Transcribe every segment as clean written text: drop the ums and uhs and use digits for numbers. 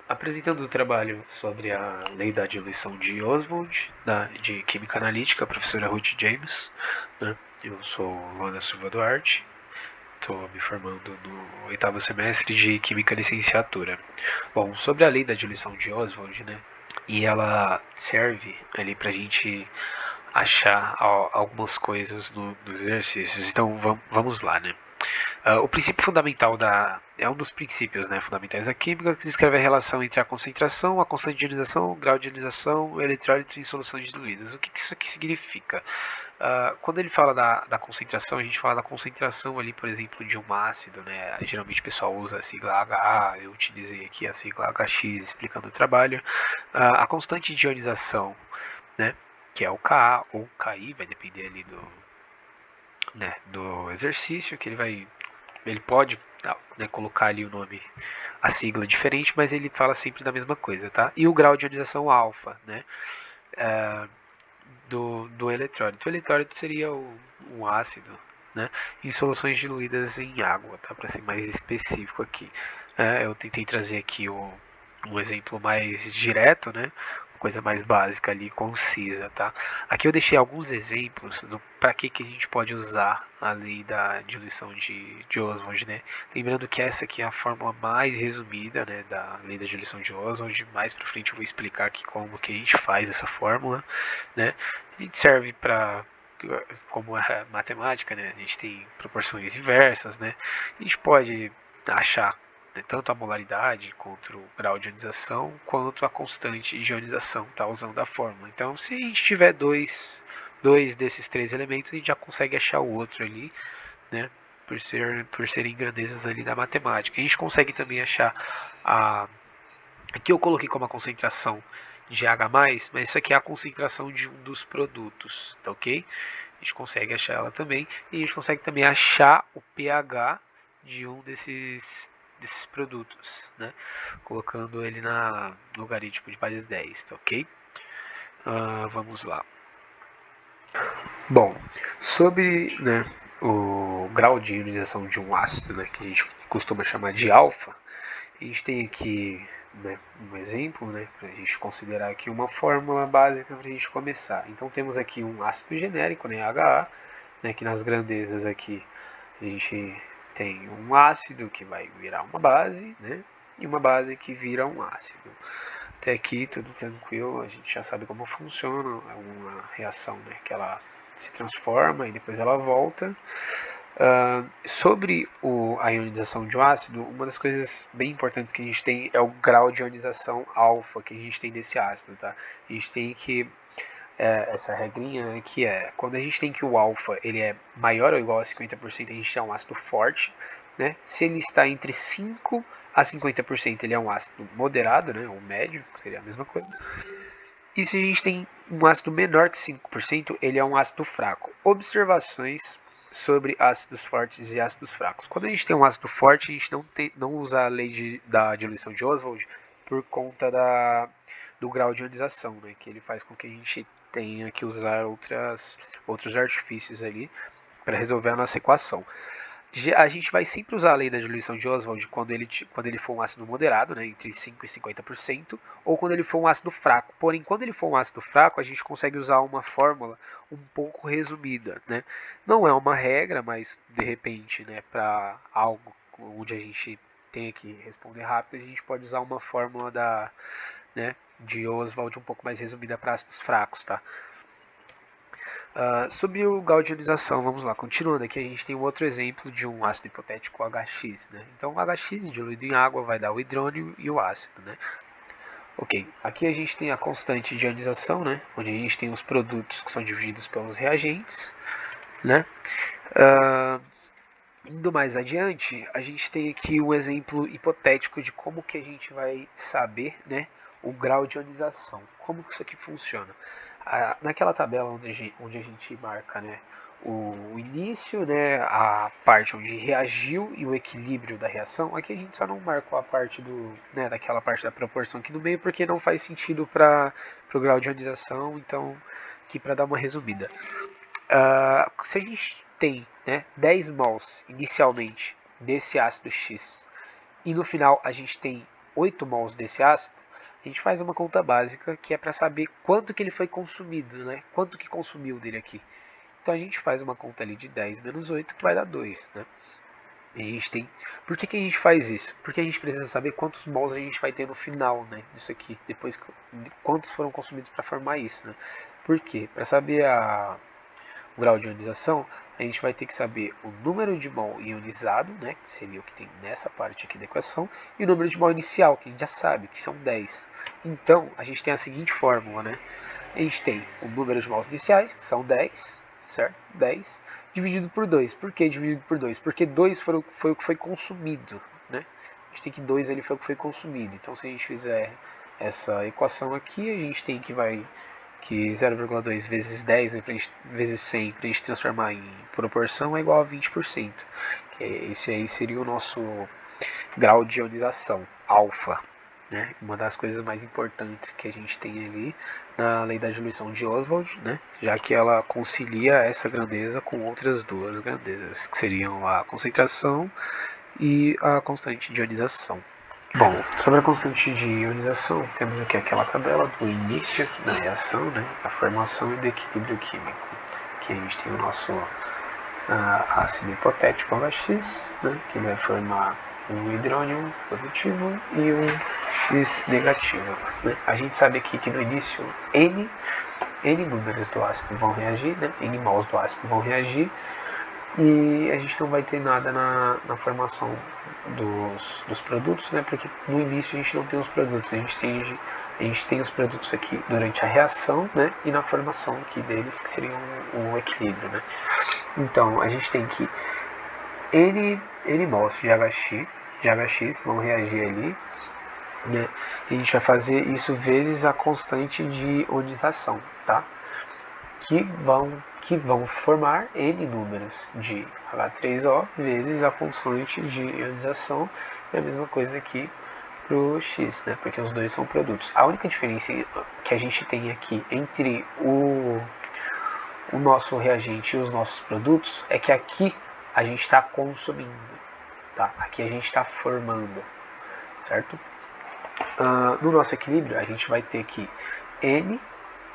Apresentando o trabalho sobre a lei da diluição de Oswald, de Química Analítica, a professora Ruth James. Né? Eu sou Luana Silva Duarte, estou me formando no 8º semestre de Química Licenciatura. Bom, sobre a lei da diluição de Oswald, né? E ela serve ali para a gente achar algumas coisas nos exercícios. Então vamos lá, né? O princípio fundamental é um dos princípios, né, fundamentais da química, que descreve a relação entre a concentração, a constante de ionização, o grau de ionização, o eletrólito em soluções diluídas. O que isso aqui significa? Quando ele fala da concentração, a gente fala da concentração ali, por exemplo, de um ácido, né? Geralmente o pessoal usa a sigla HA, eu utilizei aqui a sigla HX explicando o trabalho. A constante de ionização, né, que é o Ka ou Ki, vai depender ali do exercício, que ele pode, né, colocar ali o nome, a sigla diferente, mas ele fala sempre da mesma coisa, tá? E o grau de ionização alfa, né, do eletrólito. O eletrólito seria um ácido, né, em soluções diluídas em água, tá? Para ser mais específico aqui. Eu tentei trazer aqui um exemplo mais direto, né? Coisa mais básica ali, concisa, tá? Aqui eu deixei alguns exemplos do para que a gente pode usar a lei da diluição de Oswald, né? Lembrando que essa aqui é a fórmula mais resumida, né, da lei da diluição de Oswald. Mais para frente eu vou explicar aqui como que a gente faz essa fórmula, né? A gente serve para, como é matemática, né? A gente tem proporções inversas, né? A gente pode achar, né, tanto a molaridade quanto o grau de ionização, quanto a constante de ionização, tá, usando a fórmula. Então, se a gente tiver dois desses três elementos, a gente já consegue achar o outro ali, né, por serem grandezas ali da matemática. A gente consegue também achar aqui eu coloquei como a concentração de H+, mas isso aqui é a concentração de um dos produtos, tá ok? A gente consegue achar ela também, e a gente consegue também achar o pH de um desses produtos, né? Colocando ele no logaritmo de base 10, tá ok? Vamos lá. Bom, sobre, né, o grau de ionização de um ácido, né, que a gente costuma chamar de alfa, a gente tem aqui, né, um exemplo, né, para a gente considerar aqui uma fórmula básica para a gente começar. Então temos aqui um ácido genérico, né, HA, né, que nas grandezas aqui a gente tem um ácido que vai virar uma base, né, e uma base que vira um ácido. Até aqui tudo tranquilo, a gente já sabe como funciona, é uma reação, né, que ela se transforma e depois ela volta. Sobre a ionização de um ácido, uma das coisas bem importantes que a gente tem é o grau de ionização alfa que a gente tem desse ácido, tá? A gente tem que essa regrinha, né, que é quando a gente tem que o alfa ele é maior ou igual a 50%, a gente é um ácido forte, né? Se ele está entre 5 a 50%, ele é um ácido moderado, né, ou médio, seria a mesma coisa. E se a gente tem um ácido menor que 5%, ele é um ácido fraco. Observações sobre ácidos fortes e ácidos fracos. Quando a gente tem um ácido forte, a gente não usa a lei da diluição de Oswald por conta do grau de ionização, né, que ele faz com que a gente tenha que usar outros artifícios ali para resolver a nossa equação. A gente vai sempre usar a lei da diluição de Oswald quando ele for um ácido moderado, né, entre 5 e 50%, ou quando ele for um ácido fraco. Porém, quando ele for um ácido fraco, a gente consegue usar uma fórmula um pouco resumida, né? Não é uma regra, mas de repente, né, para algo onde a gente tenha que responder rápido, a gente pode usar uma fórmula de Oswald um pouco mais resumida para ácidos fracos, tá? Sobre o grau de ionização, vamos lá, continuando aqui, a gente tem um outro exemplo de um ácido hipotético HX, né? Então, o HX diluído em água vai dar o hidrônio e o ácido, né? Ok, aqui a gente tem a constante de ionização, né? Onde a gente tem os produtos que são divididos pelos reagentes, né? Indo mais adiante, a gente tem aqui um exemplo hipotético de como que a gente vai saber, né, o grau de ionização. Como que isso aqui funciona? Naquela tabela onde a gente marca, né, o início, né, a parte onde reagiu e o equilíbrio da reação, aqui a gente só não marcou a parte daquela parte da proporção aqui no meio porque não faz sentido para o grau de ionização, então aqui para dar uma resumida. Se a gente tem, né, 10 mols inicialmente desse ácido X e no final a gente tem 8 mols desse ácido, a gente faz uma conta básica que é para saber quanto que ele foi consumido, né? Quanto que consumiu dele aqui. Então a gente faz uma conta ali de 10 menos 8 que vai dar 2, né? E a gente tem... Por que a gente faz isso? Porque a gente precisa saber quantos mols a gente vai ter no final, né, disso aqui, depois quantos foram consumidos para formar isso, né? Por quê? Para saber o grau de ionização, a gente vai ter que saber o número de mol ionizado, né, que seria o que tem nessa parte aqui da equação, e o número de mol inicial, que a gente já sabe, que são 10. Então, a gente tem a seguinte fórmula, né? A gente tem o número de mols iniciais, que são 10, certo? 10, dividido por 2. Por que dividido por 2? Porque 2 foi o que foi consumido, né? A gente tem que 2 ali foi o que foi consumido. Então, se a gente fizer essa equação aqui, a gente tem que 0,2 vezes 10, né, vezes 100, para a gente transformar em proporção, é igual a 20%. Que esse aí seria o nosso grau de ionização, alfa. Né? Uma das coisas mais importantes que a gente tem ali na lei da diluição de Oswald, né? Já que ela concilia essa grandeza com outras duas grandezas, que seriam a concentração e a constante de ionização. Bom, sobre a constante de ionização, temos aqui aquela tabela do início da reação, né? A formação e do equilíbrio químico. Aqui a gente tem o nosso ácido hipotético OH, né? Que vai formar um hidrônio positivo e um X negativo. Né? A gente sabe aqui que no início N números do ácido vão reagir, né? N mols do ácido vão reagir, e a gente não vai ter nada na formação dos produtos, né? Porque no início a gente não tem os produtos, a gente tem os produtos aqui durante a reação, né? E na formação aqui deles, que seria um equilíbrio, né? Então a gente tem que N mols de HX vão reagir ali, né? E a gente vai fazer isso vezes a constante de ionização, tá? Que vão formar N números de H3O vezes a constante de ionização. É a mesma coisa aqui para o X, né? Porque os dois são produtos. A única diferença que a gente tem aqui entre o nosso reagente e os nossos produtos é que aqui a gente está consumindo, tá? Aqui a gente está formando, certo? No nosso equilíbrio, a gente vai ter que N,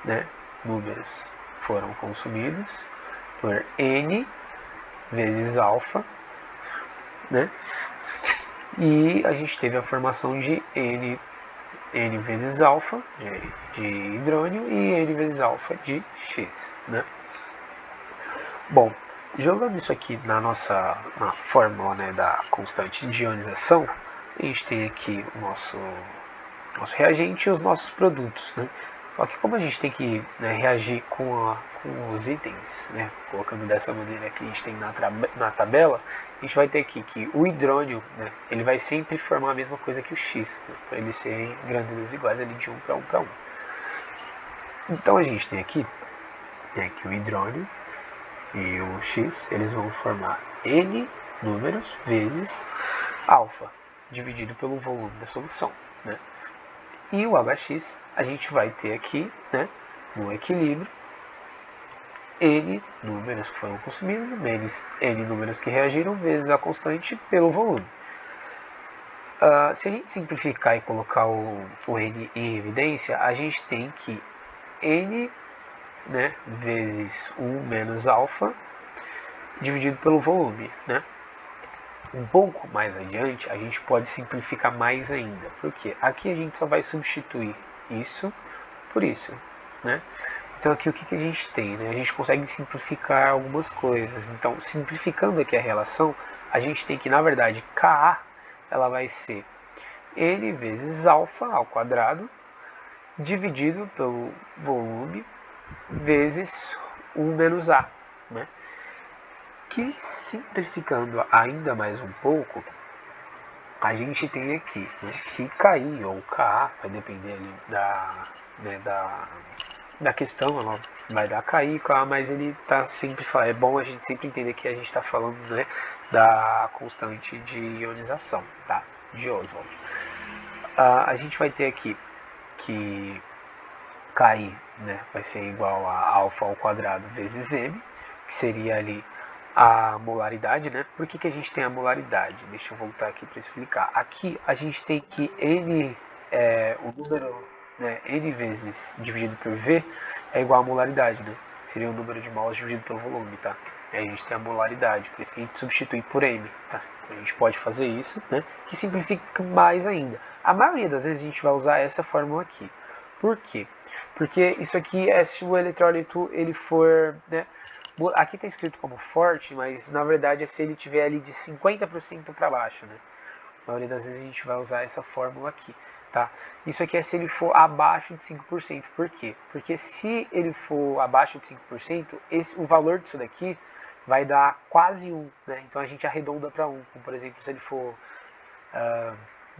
né, números foram consumidos por N vezes alfa, né? E a gente teve a formação de N vezes alfa de hidrônio e N vezes alfa de X, né? Bom, jogando isso aqui na fórmula, né, da constante de ionização, a gente tem aqui o nosso reagente e os nossos produtos, né? Só que como a gente tem que, né, reagir com os itens, né, colocando dessa maneira que a gente tem na tabela, a gente vai ter aqui que o hidrônio, né, ele vai sempre formar a mesma coisa que o X, né, para eles serem grandezas iguais ali de 1 para 1 para 1. Então a gente tem aqui, né, que o hidrônio e o X, eles vão formar N números vezes alfa, dividido pelo volume da solução, né? E o HX, a gente vai ter aqui, né, no equilíbrio, N números que foram consumidos menos N números que reagiram vezes a constante pelo volume. Se a gente simplificar e colocar o N em evidência, a gente tem que N, né, vezes 1 menos alfa dividido pelo volume, né? Um pouco mais adiante, a gente pode simplificar mais ainda, porque aqui a gente só vai substituir isso por isso, né? Então aqui o que a gente tem, né? A gente consegue simplificar algumas coisas. Então, simplificando aqui a relação, a gente tem que, na verdade, Ka ela vai ser N vezes alfa ao quadrado dividido pelo volume vezes 1 menos A, né? Que, simplificando ainda mais um pouco, a gente tem aqui, né, que KI ou KA, vai depender ali da questão, ela vai dar KI, KA, mas ele tá sempre falando, é bom a gente sempre entender que a gente está falando, né, da constante de ionização, tá, de Oswald. A gente vai ter aqui que KI, né, vai ser igual a alfa ao quadrado vezes m, que seria ali a molaridade, né? Por que a gente tem a molaridade? Deixa eu voltar aqui para explicar. Aqui a gente tem que N, o número, né, N vezes dividido por V é igual a molaridade, né? Seria o número de mols dividido pelo volume, tá? E aí a gente tem a molaridade, por isso que a gente substitui por M, tá? A gente pode fazer isso, né? Que simplifica mais ainda. A maioria das vezes a gente vai usar essa fórmula aqui. Por quê? Porque isso aqui é se o eletrólito ele for, né? Aqui está escrito como forte, mas na verdade é se ele tiver ali de 50% para baixo, né? A maioria das vezes a gente vai usar essa fórmula aqui, tá? Isso aqui é se ele for abaixo de 5%. Por quê? Porque se ele for abaixo de 5%, o valor disso daqui vai dar quase 1, né? Então a gente arredonda para 1. Como, por exemplo, se ele for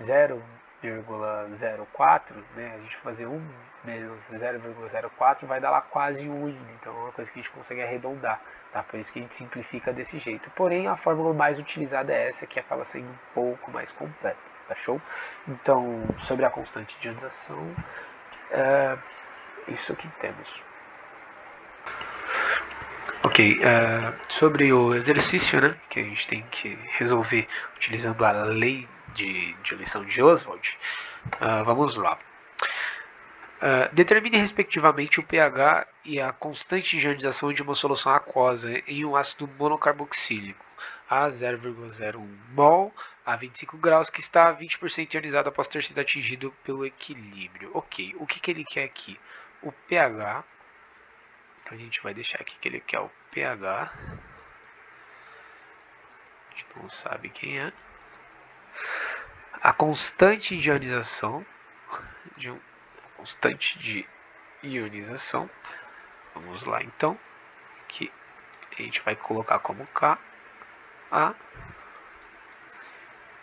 0,04, né? A gente fazer 1 menos 0,04 vai dar lá quase 1 ainda. Então é uma coisa que a gente consegue arredondar, tá? Por isso que a gente simplifica desse jeito. Porém, a fórmula mais utilizada é essa, que acaba sendo um pouco mais completa, tá show? Então, sobre a constante de ionização, isso que temos. Ok, sobre o exercício, né, que a gente tem que resolver utilizando a lei de lição de Oswald, vamos lá. Determine respectivamente o pH e a constante de ionização de uma solução aquosa em um ácido monocarboxílico a 0,01 mol a 25 graus que está a 20% ionizado após ter sido atingido pelo equilíbrio. Ok, o que ele quer aqui? O pH, a gente vai deixar aqui que ele quer o pH, a gente não sabe quem é, a constante de ionização, vamos lá então, que a gente vai colocar como K, A,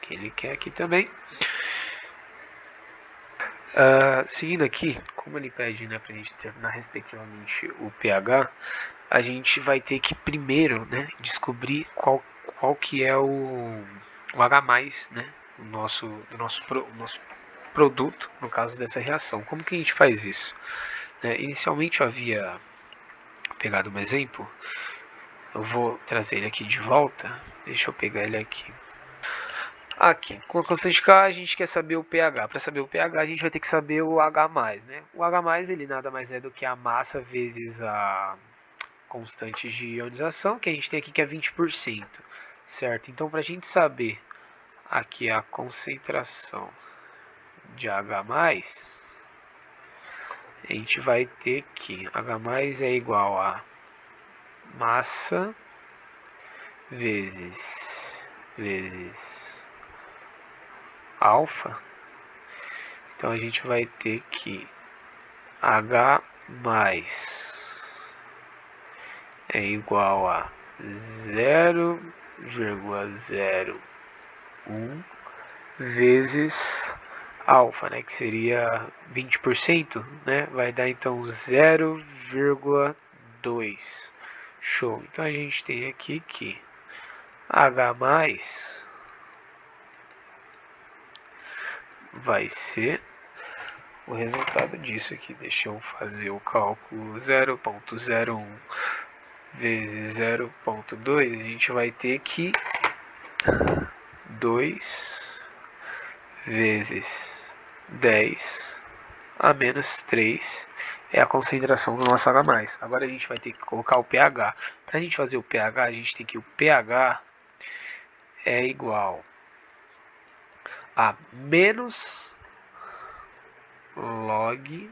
que ele quer aqui também. Seguindo aqui, como ele pede, né, para a gente determinar respectivamente o pH, a gente vai ter que primeiro, né, descobrir qual que é o H+, né, o nosso produto, no caso dessa reação. Como que a gente faz isso? Inicialmente eu havia pegado um exemplo, eu vou trazer ele aqui de volta, deixa eu pegar ele aqui. Aqui, com a constante K, a gente quer saber o pH. Para saber o pH, a gente vai ter que saber o H+, né? O H+, ele nada mais é do que a massa vezes a constante de ionização, que a gente tem aqui que é 20%, certo? Então, para a gente saber aqui a concentração de H+, a gente vai ter que H+ é igual a massa vezes alfa. Então a gente vai ter que H+ é igual a 0,01 vezes alfa, né, que seria 20%, né, vai dar então 0,2. Show. Então a gente tem aqui que H+ vai ser o resultado disso aqui. Deixa eu fazer o cálculo. 0,01 vezes 0,2, a gente vai ter que 2 vezes 10 a menos 3 é a concentração do nosso H+. Agora a gente vai ter que colocar o pH. Para a gente fazer o pH, a gente tem que o pH é igual a menos log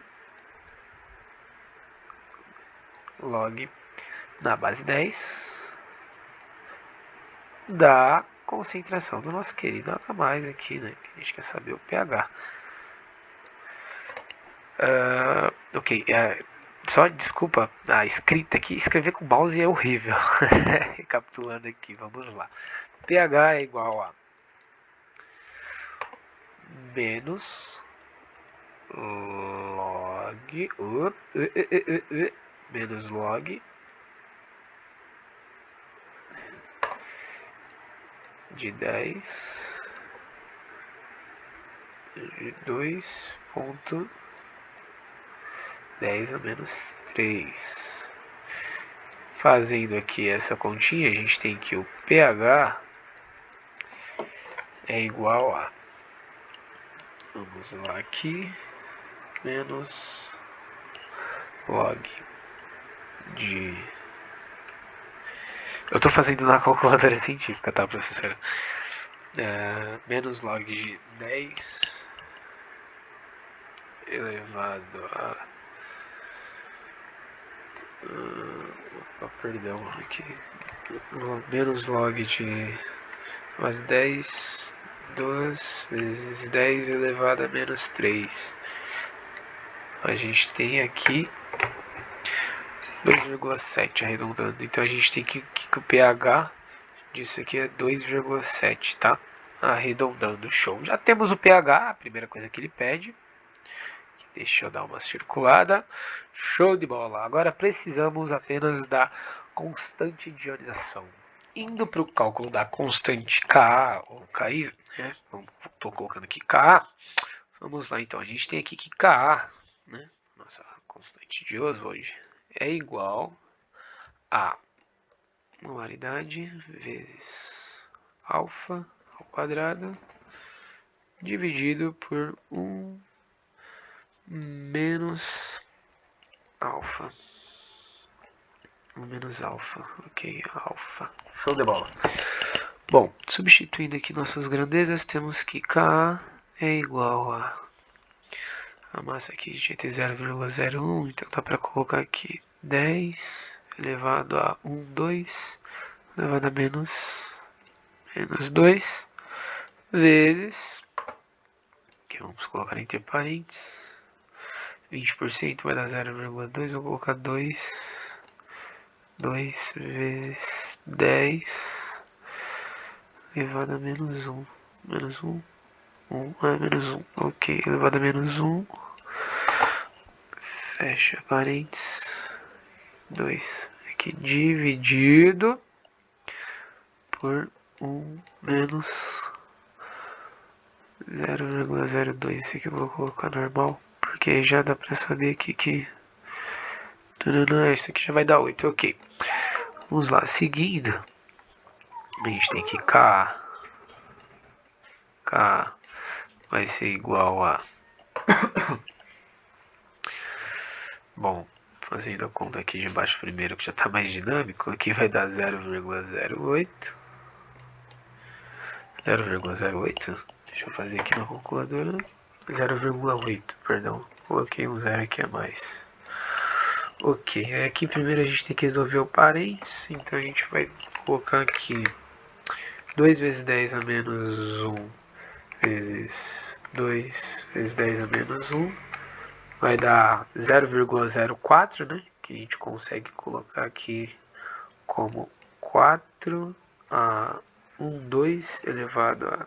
na base 10 da concentração do nosso querido H+ aqui, né? A gente quer saber o pH. Ok, só desculpa a escrita aqui, escrever com mouse é horrível. Recapitulando aqui, vamos lá. pH é igual a menos log de 10 de 2,10 a menos 3. Fazendo aqui essa continha, a gente tem que o pH é igual a, vamos lá aqui, menos log de... Eu tô fazendo na calculadora científica, tá, professora? Menos log de 10 elevado a... perdão, aqui. Menos log de mais 10, 2 vezes 10 elevado a menos 3. A gente tem aqui 2,7 arredondando. Então a gente tem que o pH disso aqui é 2,7, tá? Arredondando, show. Já temos o pH, a primeira coisa que ele pede. Deixa eu dar uma circulada. Show de bola. Agora precisamos apenas da constante de ionização. Indo para o cálculo da constante Ka ou Ki, né? Estou colocando aqui Ka. Vamos lá então. A gente tem aqui que Ka, né? Nossa constante de Oswald, é igual a molaridade vezes alfa ao quadrado dividido por 1 menos alfa. 1 menos alfa. Ok, alfa. Show de bola. Bom, substituindo aqui nossas grandezas, temos que Ka é igual a massa aqui de 0,01, então dá para colocar aqui 10 elevado a 2 elevado a menos 2 vezes, que vamos colocar entre parênteses, 20% vai dar 0,2, vou colocar 2 vezes 10 elevado a menos 1, menos 1, menos 1, ok, elevado a menos 1, fecha parênteses, 2 aqui dividido por 1 menos 0,02, isso aqui eu vou colocar normal, porque aí já dá pra saber aqui que isso aqui já vai dar 8, ok. Vamos lá, seguindo, a gente tem que K vai ser igual a... Bom, fazendo a conta aqui de baixo primeiro, que já está mais dinâmico, aqui vai dar 0,08. 0,08? Deixa eu fazer aqui na calculadora. 0,8, perdão. Coloquei um zero aqui a mais. Ok, aqui primeiro a gente tem que resolver o parênteses, então a gente vai colocar aqui 2 vezes 10 a menos 1 vezes 2 vezes 10 a menos 1 vai dar 0,04, né? Que a gente consegue colocar aqui como 4 a 2 elevado a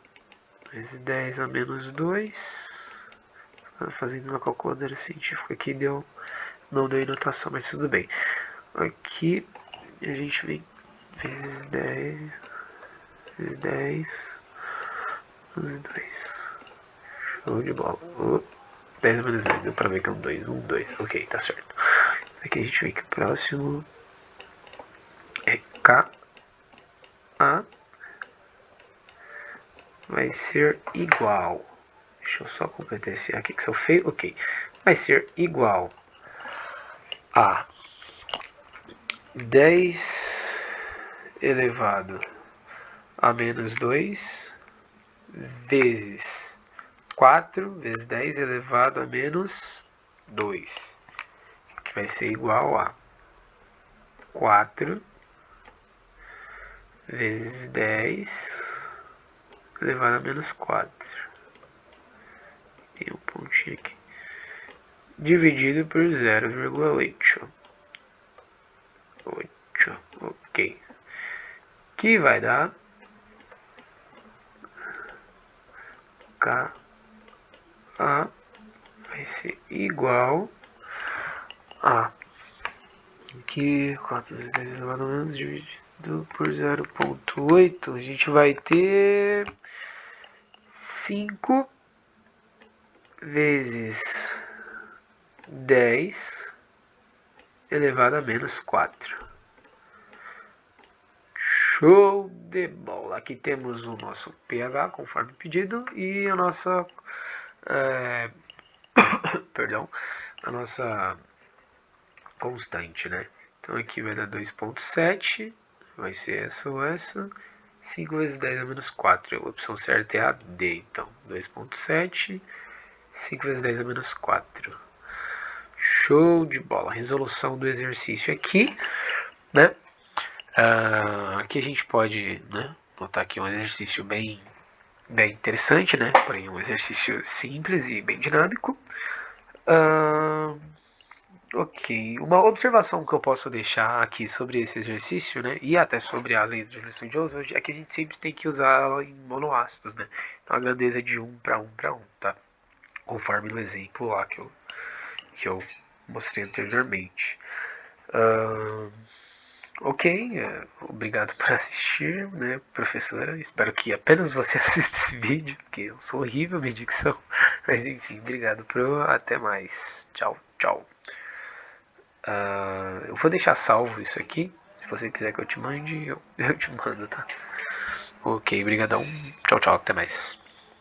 vezes 10 a menos 2. Fazendo uma calculadora científica aqui não deu notação, mas tudo bem. Aqui a gente vem vezes 10 vezes 10 vezes 2. Show de bola. 10 a menos 2, deu pra ver que é um 2, 2, ok, tá certo. Aqui a gente vê que o próximo é Ka vai ser igual, deixa eu só completar esse aqui que sou feio, ok, vai ser igual a 10 elevado a menos 2 vezes 4 vezes 10 elevado a menos 2, que vai ser igual a 4 vezes 10 elevado a menos 4. Tem um pontinho aqui. Dividido por 0,8. Ok. Que vai dar Ka vai ser igual a aqui 4 vezes 10 elevado a menos dividido por 0,8, a gente vai ter 5 vezes 10 elevado a menos 4. Show de bola. Aqui temos o nosso pH conforme pedido e a nossa perdão, a nossa constante, né? Então aqui vai dar 2.7, vai ser essa ou essa. 5 vezes 10 a menos 4. A opção certa é a D. Então, 2.7, 5 vezes 10 a menos 4. Show de bola. Resolução do exercício aqui, né? Aqui a gente pode, né, notar aqui um exercício bem interessante, né? Porém, um exercício simples e bem dinâmico. Ok, uma observação que eu posso deixar aqui sobre esse exercício, né, e até sobre a lei de Joule de Oswald, é que a gente sempre tem que usar ela em monoácidos, né? Então a grandeza é de 1 para 1 para 1, tá? Conforme no exemplo lá que eu mostrei anteriormente. Ok, obrigado por assistir, né, professora? Espero que apenas você assista esse vídeo, porque eu sou horrível minha dicção. Mas enfim, obrigado até mais. Tchau, tchau. Eu vou deixar salvo isso aqui. Se você quiser que eu te mande, eu te mando, tá? Ok, brigadão. Tchau, tchau, até mais.